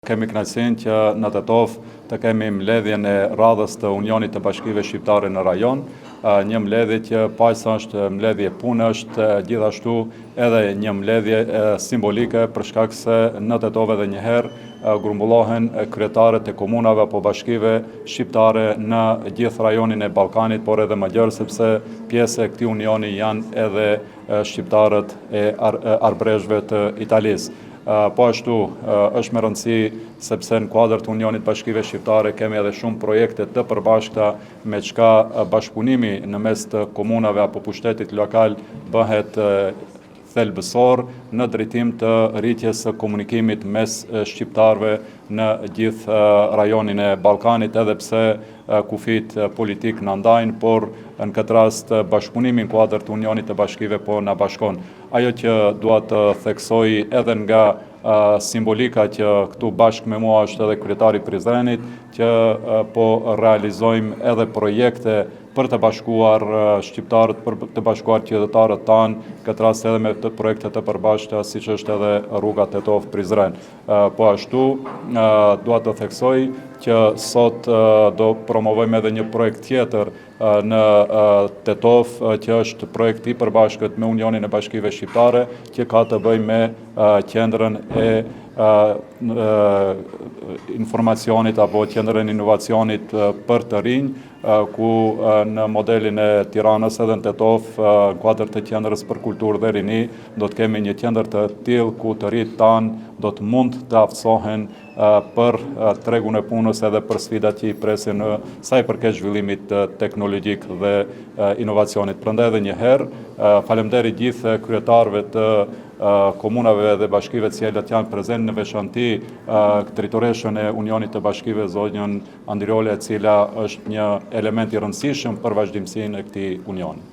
Kemi kënaqësinë që në Tetov të kemi mbledhjen e radhës të Unionit të Bashkive Shqiptare në rajon, një mbledhje që paqësa është mbledhje punë, është gjithashtu edhe një mbledhje simbolike për shkak se në Tetov edhe një herë grumbullohen kryetarët e komunave apo bashkive shqiptare në gjithë rajonin e Ballkanit, por edhe më gjerë sepse pjesë e këtij unioni janë edhe shqiptarët e arbrezhve të Italisë. Po ashtu është me rëndësi sepse në kuadër të Unionit Bashkive Shqiptare kemi edhe shumë projekte të përbashkëta me çka bashkëpunimi në mes të komunave apo pushtetit lokal bëhet thelbësor në drejtim të rritjes së komunikimit mes shqiptarëve në gjithë rajonin e Ballkanit, edhe pse kufit politik na ndajnë, por në këtë rast bashkëpunimi në kuadër të Unionit të Bashkive po na bashkon. Ajo që dua të theksoj edhe nga simbolika që këtu bashkë me mua është edhe kryetari i Prizrenit, që po realizojmë edhe projekte për të bashkuar shqiptarët, për të bashkuar qytetarët tanë, këtë rast edhe me projekte të përbashkëta, siç është edhe rruga Tetov-Prizren. Po ashtu, dua të theksoj që sot do promovojmë edhe një projekt tjetër në Tetov, që është projekt i përbashkët me Unionin e Bashkive Shqiptare, që ka të bëjë me qendrën e informacionit apo qendrën e inovacionit për të rinj, ku në modelin e Tiranës edhe në Tetov, në kuadër të qendrës për kulturë dhe rini, do të kemi një qendër të tillë ku të rinjt tanë do të mund të aftësohen për tregun e punës edhe për sfidat që i presin sa i përket zhvillimit teknologjik dhe inovacionit. Prandaj edhe një herë, faleminderit gjithë kryetarëve të komunave dhe bashkive të cilat janë prezent në veçanti drejtoreshën e Unionit të Bashkive, zonjën Andriole, e cila është një element i rëndësishëm për vazhdimsinë e këtij unioni.